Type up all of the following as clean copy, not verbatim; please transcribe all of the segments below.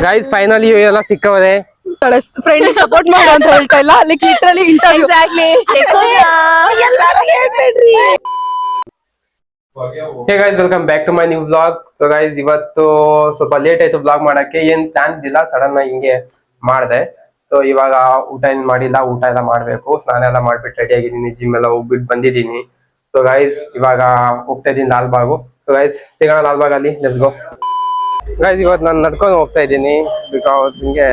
Guys finally ಎಲ್ಲ ಸಿಕ್ಕವರೆ friend support ಮಾಡು ಅಂತ ಹೇಳ್ತಾ ಇಲ್ಲ ಲೈಕ್ ಲಿಟರಲಿ ಇಂಟರ್ವ್ಯೂ ಎಕ್ಸಾಕ್ಟ್ಲಿ ಎಲ್ಲರೂ ಹೇಳ್ಬೇಡ್ರಿ. Hey guys welcome back to my new vlog. So guys ಇವತ್ತು ಸ್ವಲ್ಪ ಲೇಟ್ ಆಯ್ತು ವ್ಲಾಗ್ ಮಾಡಕ್ಕೆ, ಏನ್ ಪ್ಲಾನ್ ಇದ್ದಿಲ್ಲ, ಸಡನ್ ಆಗಿ ಹಿಂಗೆ ಮಾಡಿದೆ. ಸೊ ಇವಾಗ ಊಟ ಏನ್ ಮಾಡಿಲ್ಲ, ಊಟ ಎಲ್ಲ ಮಾಡ್ಬೇಕು, ಸ್ನಾನ ಎಲ್ಲ ಮಾಡ್ಬಿಟ್ಟು ರೆಡಿ ಆಗಿದ್ದೀನಿ, ಜಿಮ್ ಎಲ್ಲ ಹೋಗ್ಬಿಟ್ಟು ಬಂದಿದ್ದೀನಿ. ಸೊ ಗೈಸ್ ಇವಾಗ ಹೋಗ್ತಾ ಇದ್ದೀನಿ ಲಾಲ್ಬಾಗು. ಸೊ ಗೈಸ್ ಸಿಗೋಣ ಲಾಲ್ಬಾಗ್ ಅಲ್ಲಿ, ಲೆಟ್ಸ್ ಗೋ. ಗೈಸ್ ಇವತ್ತು ನಾನು ನಡ್ಕೊಂಡು ಹೋಗ್ತಾ ಇದ್ದೀನಿ, ಬಿಕಾಸ್ ಹಿಂಗೆ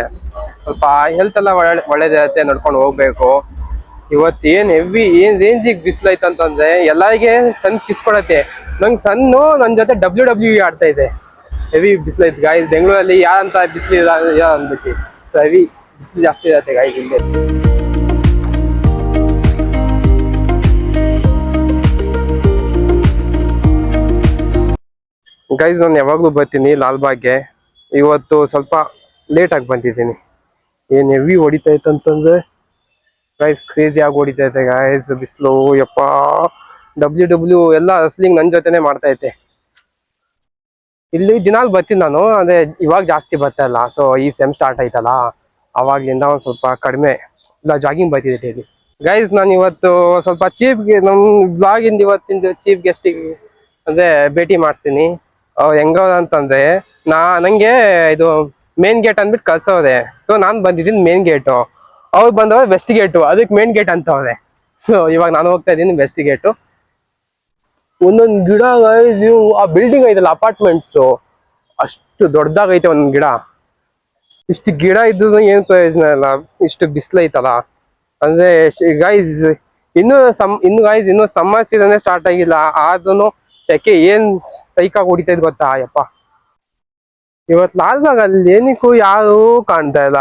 ಸ್ವಲ್ಪ ಹೆಲ್ತ್ ಎಲ್ಲ ಒಳ್ಳೇದಿರತ್ತೆ, ನಡ್ಕೊಂಡು ಹೋಗ್ಬೇಕು. ಇವತ್ತು ಏನ್ ಹೆವಿ ಏನ್ ರೇಂಜಿಗೆ ಬಿಸಿಲೈತೆ ಅಂತಂದ್ರೆ ಎಲ್ಲರಿಗೆ ಸನ್ ಕಿಸ್ಕೊಡತ್ತೆ. ನಂಗೆ ಸನ್ನು ನನ್ನ ಜೊತೆ WWE ಆಡ್ತಾ ಇದೆ. ಹೆವಿ ಬಿಸಿಲೈತೆ ಗಾಯ್ಸ್, ಬೆಂಗಳೂರಲ್ಲಿ ಯಾರಂತ ಬಿಸಿಲು ಅಂದ್ಬಿಟ್ಟು. ಸೊ ಹೆವಿ ಬಿಸಿಲು ಜಾಸ್ತಿ ಇರತ್ತೆ ಗಾಯ್ಸ್ ಇಲ್ಲಿ. ಗೈಸ್ ನಾನು ಯಾವಾಗ್ಲೂ ಬರ್ತೀನಿ ಲಾಲ್ಬಾಗ್ಗೆ, ಇವತ್ತು ಸ್ವಲ್ಪ ಲೇಟ್ ಆಗಿ ಬಂದಿದ್ದೀನಿ. ಏನ್ ಹೆವಿ ಹೊಡಿತಾ ಇತ್ತಂತಂದ್ರೆ ಗೈಸ್, ಕ್ರೇಜಿ ಆಗಿ ಹೊಡಿತಾ ಐತೆ ಗೈಸ್ ಬಿಸಿಲು. ಯಪ್ಪ WWE ಎಲ್ಲ ರೆಸ್ಲಿಂಗ್ ನನ್ನ ಜೊತೆನೆ ಮಾಡ್ತಾ ಐತೆ. ಇಲ್ಲಿ ದಿನಾಲ್ ಬರ್ತೀನಿ ನಾನು, ಅಂದ್ರೆ ಇವಾಗ ಜಾಸ್ತಿ ಬರ್ತಾ ಇಲ್ಲ. ಸೊ ಈ ಸೆಮ್ ಸ್ಟಾರ್ಟ್ ಆಯ್ತಲ್ಲ, ಅವಾಗ್ಲಿಂದ ಒಂದ್ ಸ್ವಲ್ಪ ಕಡಿಮೆ ಇಲ್ಲ ಜಾಗಿಂಗ್ ಬರ್ತಿದೆ ಡೈಲಿ. ಗೈಸ್ ನಾನು ಇವತ್ತು ಸ್ವಲ್ಪ ನಮ್ಮ ಬ್ಲಾಗಿಂದ ಇವತ್ತಿಂದ ಚೀಫ್ ಗೆಸ್ಟಿಗೆ ಅಂದ್ರೆ ಭೇಟಿ ಮಾಡ್ತೀನಿ. ಹೆಂಗ ಅಂತಂದ್ರೆ ನಂಗೆ ಇದು ಮೇನ್ ಗೇಟ್ ಅಂದ್ಬಿಟ್ಟು ಕಳ್ಸೋದೆ. ಸೊ ನಾನ್ ಬಂದಿದ್ದೀನಿ ಮೇನ್ ಗೇಟು, ಅವ್ರು ಬಂದವ್ರೆ ವೆಸ್ಟ್ ಗೇಟು, ಅದಕ್ಕೆ ಮೇನ್ ಗೇಟ್ ಅಂತವ್ರೆ. ಸೊ ಇವಾಗ ನಾನು ಹೋಗ್ತಾ ಇದ್ದೀನಿ ವೆಸ್ಟ್ ಗೇಟು. ಒಂದೊಂದು ಗಿಡ ಆ ಬಿಲ್ಡಿಂಗ್ ಐತಲ್ಲ ಅಪಾರ್ಟ್ಮೆಂಟ್ಸು, ಅಷ್ಟು ದೊಡ್ಡದಾಗೈತೆ ಒಂದೊಂದು ಗಿಡ. ಇಷ್ಟು ಗಿಡ ಇದ್ದು ಏನ್ ಪ್ರಯೋಜನ ಇಲ್ಲ, ಇಷ್ಟು ಬಿಸಿಲೈತಲ್ಲ. ಅಂದ್ರೆ ಗೈಸ್ ಇನ್ನು ಸಮ್ಮರ್ ಸೀಸನ್ ಸ್ಟಾರ್ಟ್ ಆಗಿಲ್ಲ, ಆದ್ರೂ ಸೆಕೆ ಏನ್ ಸೈಕಾಗಿ ಹೊಡಿತೈತ್ ಗೊತ್ತಾ ಯಪ್ಪ. ಇವತ್ತು ಲಾಲ್ಬಾಗ್ ಅಲ್ಲಿ ಏನಕ್ಕೂ ಯಾರು ಕಾಣ್ತಾ ಇಲ್ಲ.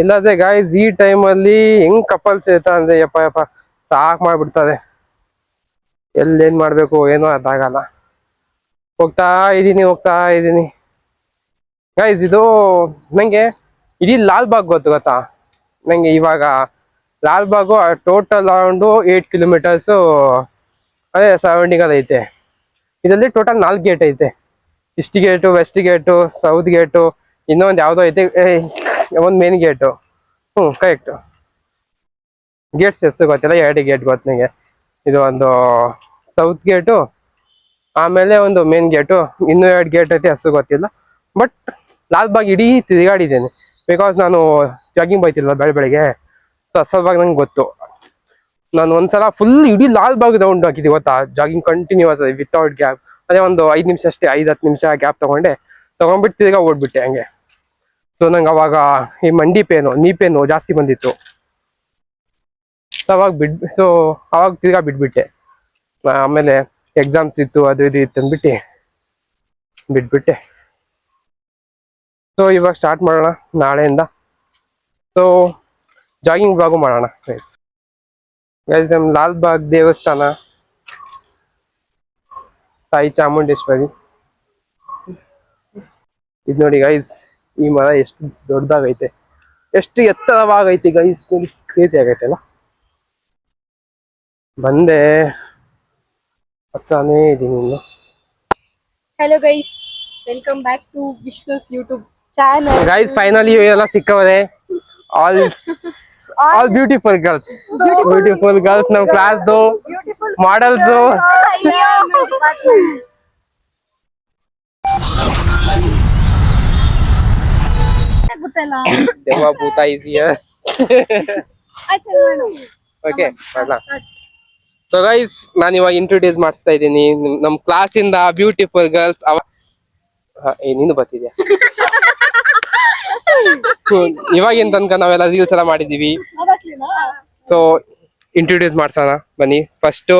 ಇಲ್ಲದೆ ಗೈಸ್ ಈ ಟೈಮಲ್ಲಿ ಹೆಂಗ್ ಕಪಲ್ಸ್ ಇರ್ತಾರೆ ಅಂದ್ರೆ ಯಪ್ಪ ಸಾಕ್ ಮಾಡ್ಬಿಡ್ತಾರೆ. ಎಲ್ಲೇನ್ ಮಾಡ್ಬೇಕು ಏನೋ ಅದಾಗಲ್ಲ. ಹೋಗ್ತಾ ಇದೀನಿ ಗೈಸ್. ಇದು ನಂಗೆ ಇಡೀ ಲಾಲ್ಬಾಗ್ ಗೊತ್ತಾ. ನಂಗೆ ಇವಾಗ ಲಾಲ್ಬಾಗು ಟೋಟಲ್ ಅರೌಂಡು 8 ಕಿಲೋಮೀಟರ್ಸು ಅದೇ ಸರೌಂಡಿಂಗ್ ಅಲ್ಲಿ ಐತೆ. ಇದರಲ್ಲಿ ಟೋಟಲ್ 4 ಗೇಟ್ ಐತೆ. East gate, west gate, south gate, ಇನ್ನೊಂದು ಯಾವುದೋ ಐತೆ, ಒಂದು ಮೇನ್ ಗೇಟು. ಕರೆಕ್ಟ್. ಗೇಟ್ಸ್ ಎಷ್ಟು ಗೊತ್ತಿಲ್ಲ, 2 ಗೇಟ್ ಗೊತ್ತು ನನಗೆ. ಇದು ಒಂದು ಸೌತ್ ಗೇಟು, ಆಮೇಲೆ ಒಂದು ಮೇನ್ ಗೇಟು, ಇನ್ನೂ 2 ಗೇಟ್ ಐತೆ, ಅಷ್ಟು ಗೊತ್ತಿಲ್ಲ. ಬಟ್ ಲಾಲ್ಬಾಗ್ ಇಡೀ ತಿರುಗಾಡಿದ್ದೇನೆ, ಬಿಕಾಸ್ ನಾನು ಜಾಗಿಂಗ್ ಬೈತಿಲ್ಲ ಬೆಳಗ್ಗೆ. ಸೊ ಅಸಲ್ವಾಗಿ ನಂಗೆ ಗೊತ್ತು. ನಾನು ಒಂದ್ಸಲ ಫುಲ್ ಇಡೀ ಲಾಲ್ಬಾಗ್ ರೌಂಡ್ ಹಾಕಿದ್ದೆ ಗೊತ್ತಾ, ಜಾಗಿಂಗ್ ಕಂಟಿನ್ಯೂಸ್ ವಿತೌಟ್ ಗ್ಯಾಪ್. ಅದೇ ಒಂದು 5 ನಿಮಿಷ ಅಷ್ಟೇ, 5-10 ನಿಮಿಷ ಗ್ಯಾಪ್ ತಗೊಂಡ್ಬಿಟ್ಟು ತಿರ್ಗಾ ಓಡ್ಬಿಟ್ಟೆ ಹಂಗೆ. ಸೊ ನಂಗೆ ಅವಾಗ ಈ ನೀ ಪೇನು ಜಾಸ್ತಿ ಬಂದಿತ್ತು. ಸೊ ಅವಾಗ ತಿರ್ಗಾ ಬಿಟ್ಬಿಟ್ಟೆ. ಆಮೇಲೆ ಎಕ್ಸಾಮ್ಸ್ ಇತ್ತು, ಅದು ಇದು ಇತ್ತು ಅಂದ್ಬಿಟ್ಟು ಬಿಟ್ಬಿಟ್ಟೆ. ಸೊ ಇವಾಗ ಸ್ಟಾರ್ಟ್ ಮಾಡೋಣ ನಾಳೆಯಿಂದ. ಸೊ ಜಾಗಿಂಗ್ ಬ್ಲಾಗು ಮಾಡೋಣ. ನಮ್ಮ ಲಾಲ್ಬಾಗ್ ದೇವಸ್ಥಾನ, ತಾಯಿ ಚಾಮುಂಡೇಶ್ವರಿ. ಇದು ನೋಡಿ ಗೈಸ್, ಈ ಮರ ಎಷ್ಟು ದೊಡ್ಡದಾಗೈತೆ, ಎಷ್ಟು ಎತ್ತರವಾಗೈತೆ ಗೈಸ್, ನೋಡಿ ಕ್ರೇಜಿ ಆಗೈತೆ ಅಲ್ಲ. ಬಂದೆ ಹತ್ತಾನೇ ಇದೀನಿ ಇನ್ನು. Hello guys, welcome back to Vishwas YouTube channel. Guys finally ಎಲ್ಲ ಸಿಕ್ಕವರೆ, ಆಲ್ ಬ್ಯೂಟಿಫುಲ್ ಗರ್ಲ್ಸ್ ನಮ್ಮ ಕ್ಲಾಸ್ದು ಮಾಡೆಲ್ಸು. ಗೊತ್ತಲ್ಲ ದೆವ್ವ ಭೂತ ಇದೆಯಾ? ಓಕೆ ಸೊ ಗೈಸ್ ನಾನು ಇವಾಗ ಇಂಟ್ರೊಡ್ಯೂಸ್ ಮಾಡಿಸ್ತಾ ಇದ್ದೀನಿ ನಮ್ಮ ಕ್ಲಾಸಿಂದ ಬ್ಯೂಟಿಫುಲ್ ಗರ್ಲ್ಸ್. ನೀನು ಬರ್ತಿದ್ಯಾ? ಇವಾಗಿನ ತನಕ ನಾವೆಲ್ಲ ರೀಲ್ಸ್ ಎಲ್ಲ ಮಾಡಿದೀವಿ. ಸೊ ಇಂಟ್ರೊಡ್ಯೂಸ್ ಮಾಡ್ಸೋಣ ಬನ್ನಿ. ಫಸ್ಟ್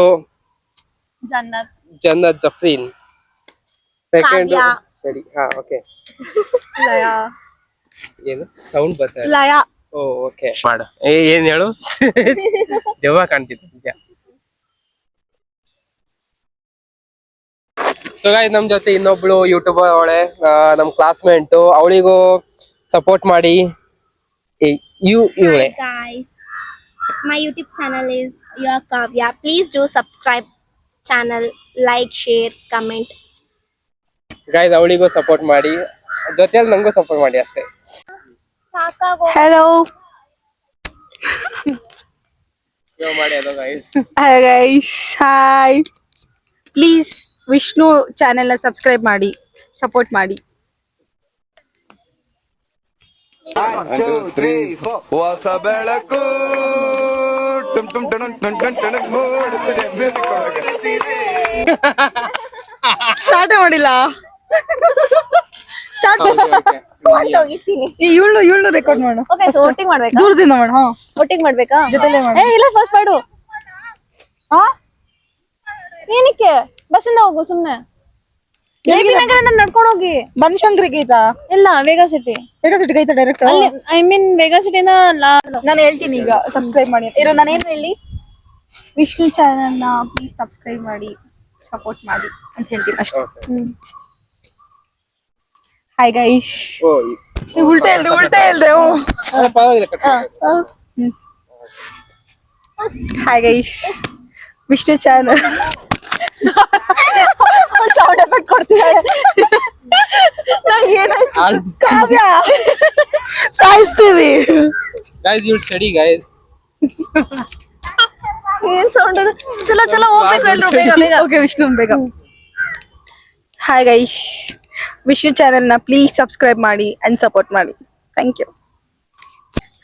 ಜನ್ನತ್ ಜಫ್ರೀನ್, ಸೆಕೆಂಡ್ ಸರಿ ಓಕೆ. ಏನು ಸೌಂಡ್ ಬರ್ತಾ? ಓಕೆ ಮಾಡು. ಏನ್ ಹೇಳು? ದೆವ್ವ ಕಾಣ್ತಿತ್ತು ನಿಜ. ಸೊ ಗಾಯ್ಸ್ ನಮ್ ಜೊತೆ ಇನ್ನೊಬ್ಳು ಯೂಟ್ಯೂಬರ್ ಅವಳೆ, ನಮ್ ಕ್ಲಾಸ್ಮೇಟ್. ಅವಳಿಗೂ ಸಪೋರ್ಟ್ ಮಾಡಿ. Hi guys, my YouTube channel is Your Kavya. Please do subscribe channel, like, share, comment. Guys ಅವಳಿಗೂ ಸಪೋರ್ಟ್ ಮಾಡಿ. ಜೊತೆಯಲ್ಲಿ ನಂಗೂ ಸಪೋರ್ಟ್ ಮಾಡಿ ಅಷ್ಟೇ. ಹಲೋ ಮಾಡಿ ಅಲ್ಲ guys. Guys hi, please Vishnu ಚಾನೆಲ್ನ ಸಬ್ಸ್ಕ್ರೈಬ್ ಮಾಡಿ, ಸಪೋರ್ಟ್ ಮಾಡಿ. ಹೊಸ ಬೆಳಕು ಟುಮ್ ಟುಮ್ ಟಣಕ್ ಟಣಕ್ ಟಣಕ್ ಮೂಡುತ್ತಿದೆ music ಒಳಗೆ. ಸ್ಟಾರ್ಟ್ ಮಾಡಿಲ್ಲ, ಸ್ಟಾರ್ಟ್ ಹೋಗಿದ್ದೀನಿ. ಇವಳು ರೆಕಾರ್ಡ್ ಮಾಡು. ಓಕೆ, ಸೊ ವೋಟಿಂಗ್ ಮಾಡ್ಬೇಕಾ? ದೂರದಿಂದ ಮಾಡು. ಹಾ, ವೋಟಿಂಗ್ ಮಾಡ್ಬೇಕಾ? ಜೊತೆಲೇ ಮಾಡು. ಇಲ್ಲ, ಫಸ್ಟ್ ಮಾಡು. ಹಾ, ಏನಕ್ಕೆ? ಬಸ್ಸಿಂದ ಹೋಗು ಸುಮ್ನೆ. JP ನಗರದಿಂದ ನಡ್ಕೊಂಡು ಹೋಗಿ. ಬನಶಂಕರಿಗೆ ಐತಾ? ಇಲ್ಲ, ವೇಗಾ ಸಿಟಿ. ವೇಗಾ ಸಿಟಿಗೆ ಐತಾ ಡೈರೆಕ್ಟ್? ಅಲ್ಲಿ ಐ ಮೀನ್ ವೇಗಾ ಸಿಟಿನ ನಾನು ಹೇಳ್ತೀನಿ ಈಗ, ಸಬ್ಸ್ಕ್ರೈಬ್ ಮಾಡಿ. ಇರೋ ನಾನು ಏನ್ ಹೇಳಿ, ವಿಷ್ಣು ಚಾನೆಲ್ನ ಪ್ಲೀಸ್ ಸಬ್ಸ್ಕ್ರೈಬ್ ಮಾಡಿ, ಸಪೋರ್ಟ್ ಮಾಡಿ ಅಂತ ಹೇಳ್ತೀನಿ ಅಷ್ಟೇ. Hi guys. ಓ ಉಲ್ಟಾ ಹೇಳ್ದೆ ಪರವಾಗಿಲ್ಲ, ಕಟ್ ಮಾಡಿ. Hi guys, Vishnu channel sound effect ಕೊಡ್ತಿದ್ದಾರೆ. ಕಾವ್ಯ ಸಾಯಿಸ್ತೀವಿ. Guys you study guys. ಏನ್ ಸೌಂಡ್ ಅದು? ಚಲೋ ಚಲೋ ಹೋಗ್ಬೇಕು ಎಲ್ರು, ಬೇಗ ಬೇಗ. ಓಕೆ ವಿಷ್ಣು ಬೇಗ. ಹಾಯ್ ಗೈಸ್, ವಿಷ್ಣು ಚಾನೆಲ್ನ ಪ್ಲೀಸ್ ಸಬ್ಸ್ಕ್ರೈಬ್ ಮಾಡಿ ಅಂಡ್ ಸಪೋರ್ಟ್ ಮಾಡಿ. Thank you.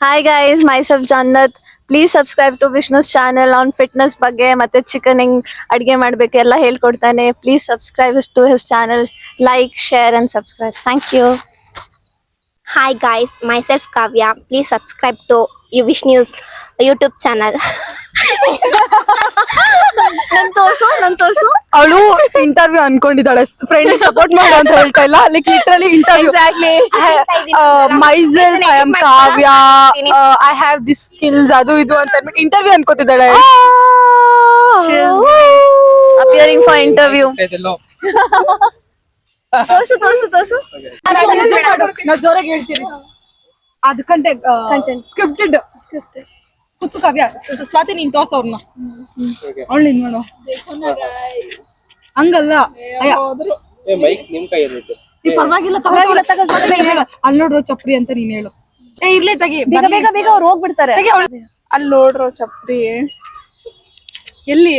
Hi guys, myself Jannat. Please subscribe to Vishnu's channel on fitness ಬಗ್ಗೆ ಮತ್ತೆ ಚಿಕನ್ ಹೆಂಗ್ ಅಡ್ಗೆ ಮಾಡ್ಬೇಕು ಎಲ್ಲ ಹೇಳ್ಕೊಡ್ತಾನೆ. Please subscribe to his channel, like, share and subscribe. Thank you. Hi guys, myself Kavya. Please subscribe to Vishnu's YouTube channel. ನನ್ ತೋರ್ಸು. ಅವಳು ಇಂಟರ್ವ್ಯೂ ಅನ್ಕೊಂಡಿದ್ದಾಳೆ, ಫ್ರೆಂಡ್ ಸಪೋರ್ಟ್ ಮಾಡು ಅಂತ ಹೇಳ್ತಾ ಇಲ್ಲ, like literally interview. Exactly. myself I am Kavya, I have this skills, ಅದು ಇದು ಅಂತ ಅಂದ್ಬಿಟ್ಟು ಇಂಟರ್ವ್ಯೂ ಅನ್ಕೋತಿದ್ದಾಳೆ. Appearing for interview. ಇದೆಲ್ಲೋ ತೋರ್ಸು. ನಾವು ಜೋರಾಗಿ ಹೇಳ್ತೀರಿ. ಅದು ಕಂಟೆಂಟ್ ಸ್ಕ್ರಿಪ್ಟೆಡ್. ಕುತ್ತು ಕಾವ್ಯ, ಸ್ವಾತಿ ನೀನ್ ತೋರ್ಸ ಅವ್ರನ್ನ. ಅವಳು ನೋಡು, ಹಂಗಲ್ಲ. ಮೈಕ್ ನಿಮ್ ಕೈಯಲ್ಲಿ ಇತ್ತು. ಪರವಾಗಿಲ್ಲ, ಅಲ್ಲಿ ನೋಡ್ರೋ ಚಪ್ರಿ ಅಂತ ನೀನ್ ಹೇಳು. ಇರ್ಲಿ ತೆಗಿ, ಬೇಗ ಅವ್ರು ಹೋಗ್ಬಿಡ್ತಾರೆ. ಅಲ್ಲಿ ನೋಡ್ರೋ ಚಪ್ರಿ ಎಲ್ಲಿ?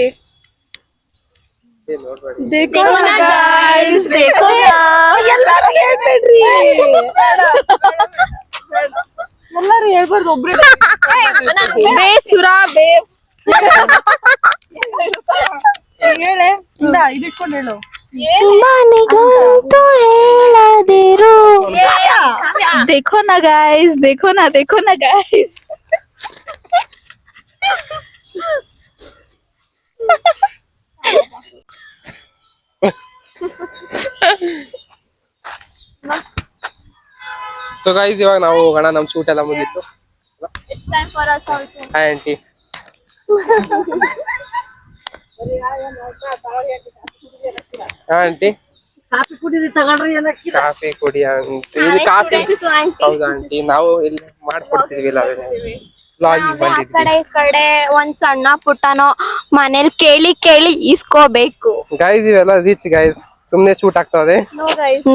देखो ना guys, देखो ना. ಎಲ್ಲಾರು ಹೇಳ್ಬೇಡ್ರಿ, ಎಲ್ಲಾರು ಹೇಳ್ಬಾರ್ದು, ಒಬ್ರೇ ಬೇಸುರಾ ಹೇಳೆ. ಇಂದ ಇದಿಟ್ಕೊಂಡು ಹೇಳು. देखो ना guys, देखो ना guys. ಸೊ ಗೈಸ್ ಇವಾಗ ನಾವು ಹೋಗೋಣ, ನಮ್ ಶೂಟ್ ಎಲ್ಲ ಮುಗೀತು. It's time for us also. Hi aunty. Aunty coffee ಕುಡಿರಿ, ತಗೊಳ್ರಿ. ಕಾಫಿ ಕುಡಿ ಆಂಟಿ. ಇದು ಕಾಫಿ ಹೌದಾ ಆಂಟಿ? ನಾವು ಇಲ್ಲಿ ಮಾಡ್ಕೊಡ್ತಿದ್ವಿ ವ್ಲಾಗಿಗೆ ಆ ಬಂದಿದ್ವಿ. ಕಡೆ ಈ ಕಡೆ ಒಂದ್ ಸಣ್ಣ ಪುಟ್ಟನೋ ಮನೇಲಿ ಕೇಳಿ ಇಸ್ಕೋಬೇಕು. ಗೈಸ್ ಇವೆಲ್ಲ ರಿಚ್ ಗೈಸ್, ಸುಮ್ನೆ ಶೂಟ್ ಆಗ್ತದೆ.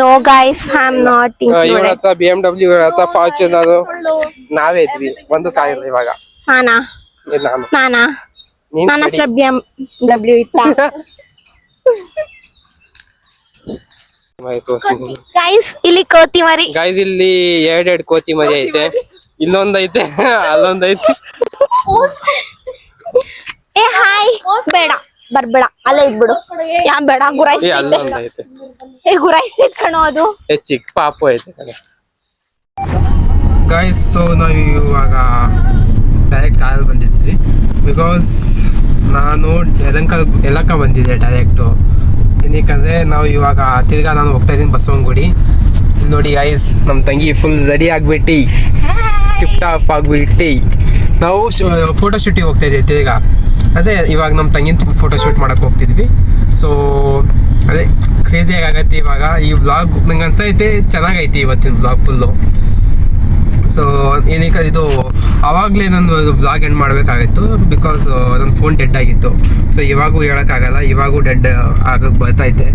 No guys, I am not ಇವ್ರ ಇನ್ಕ್ಲೂಡೆಡ್. ಹತ್ರ BMW, ಇವ್ರ ಹತ್ರ ಫಾರ್ಚುನರ್, ನಾವೇ ಇದ್ವಿ. ಒಂದು ಕಾಯಿಲ್ಲ ಇವಾಗ. ನಾನಾ ಇದು ನಾನು. ನೀನ್ ನನ್ನ ಕಡಿ. ಹತ್ರ BMW ಇತ್ತಾ? ಗೈಸ್ ಇಲ್ಲಿ ಕೋತಿ ಮರಿ. ಗೈಸ್ ಇಲ್ಲಿ ಎರಡೆರಡು ಕೋತಿ ಮರಿ ಐತೆ, ಇಲ್ಲೊಂದೈತೆ, ಅಲ್ಲೊಂದೈತೆ. ಏ ಹಾಯ್, ಬೇಡ ಬರ್ಬೇಡ, ಅಲ್ಲೇ ಇದ್ಬಿಡು. ಯಾ ಬೇಡ, ಏ ಗುರಾಯಿಸ್ತೈತೆ. ಅಲ್ಲೊಂದೈತೆ, ಗುರಾಯಿಸ್ತೈತ್ ಕಣೋ ಅದು. ಚಿಕ್ಕ ಪಾಪು ಐತೆ ಕಡೆ. ಗೈಸ್ ಸೊ ನಾವು ಇವಾಗ ಡೈರೆಕ್ಟ್ ಕಾರಲ್ಲಿ ಬಂದಿದ್ವಿ, ಬಿಕಾಸ್ ನಾನು ಯಲಂಕ ಬಂದಿದ್ದೆ ಡೈರೆಕ್ಟು. ಏನಕ್ಕಂದ್ರೆ ನಾವು ಇವಾಗ ತಿರ್ಗಾ ನಾನು ಹೋಗ್ತಾ ಇದ್ದೀನಿ ಬಸವನಗುಡಿ. ಇಲ್ಲಿ ನೋಡಿ ಗೈಸ್, ನಮ್ಮ ತಂಗಿ ಫುಲ್ ರೆಡಿ ಆಗ್ಬಿಟ್ಟು ಟಿಪ್ ಟಾಪ್ ಆಗ್ಬಿಟ್ಟು ನಾವು ಫೋಟೋ ಶೂಟಿಗೆ ಹೋಗ್ತಾ ಇದ್ದೀವಿ ತಿರ್ಗಾ. ಅದೇ ಇವಾಗ ನಮ್ಮ ತಂಗಿನ ಫೋಟೋ ಶೂಟ್ ಮಾಡಕ್ಕೆ ಹೋಗ್ತಿದ್ವಿ. ಸೊ ಅದೇ ಕ್ರೇಜಿಯಾಗಿ ಆಗತ್ತೆ ಇವಾಗ ಈ ವ್ಲಾಗ್. ನಂಗೆ ಅನ್ಸೈತೆ ಚೆನ್ನಾಗೈತಿ ಇವತ್ತಿನ ವ್ಲಾಗ್ ಫುಲ್ಲು. ಸೊ ಏನಕ್ಕೆ ಇದು ಆವಾಗಲೇ ನಾನು ವ್ಲಾಗ್ ಎಂಡ್ ಮಾಡಬೇಕಾಗಿತ್ತು, ಬಿಕಾಸ್ ನನ್ನ ಫೋನ್ ಡೆಡ್ ಆಗಿತ್ತು. ಸೊ ಇವಾಗೂ ಹೇಳೋಕ್ಕಾಗಲ್ಲ, ಇವಾಗೂ ಡೆಡ್ ಆಗಕ್ಕೆ ಬರ್ತೈತೆ.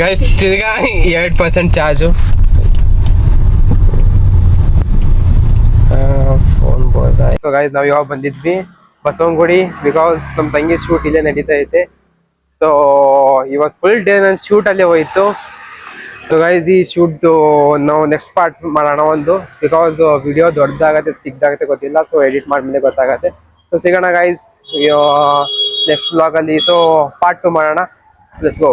ಗೈಸ್ ತಿರ್ಗಾ 2% ಚಾರ್ಜು. ಫೋನ್ ಬೋಸ್ ಆಯ್ತು. ಸೊ ಗೈಸ್ ನಾವು ಯಾವಾಗ ಬಂದಿದ್ವಿ ಬಸವನಗುಡಿ, ಬಿಕಾಸ್ ನಮ್ಮ ತಂಗಿ ಶೂಟ್ ಇಲ್ಲೇ ನಡೀತಾ ಐತೆ. ಸೊ ಇವಾಗ ಫುಲ್ ಡೇ ನನ್ನ ಶೂಟ್ ಅಲ್ಲೇ ಹೋಯ್ತು. ಸೊ ಗೈಸ್ ಈ ಶೂಟ್ ನಾವು ನೆಕ್ಸ್ಟ್ ಪಾರ್ಟ್ ಮಾಡೋಣ ಒಂದು, ಬಿಕಾಸ್ ವಿಡಿಯೋ ದೊಡ್ಡದಾಗತ್ತೆ ಚಿಕ್ಕದಾಗತ್ತೆ ಗೊತ್ತಿಲ್ಲ. ಸೊ ಎಡಿಟ್ ಮಾಡಿದ್ಮೇಲೆ ಗೊತ್ತಾಗತ್ತೆ. ಸೊ ಸಿಗೋಣ ಗೈಸ್ ನೆಕ್ಸ್ಟ್ ವ್ಲಾಗಲ್ಲಿ. ಸೊ ಪಾರ್ಟ್ 2 ಮಾಡೋಣ. Let's go.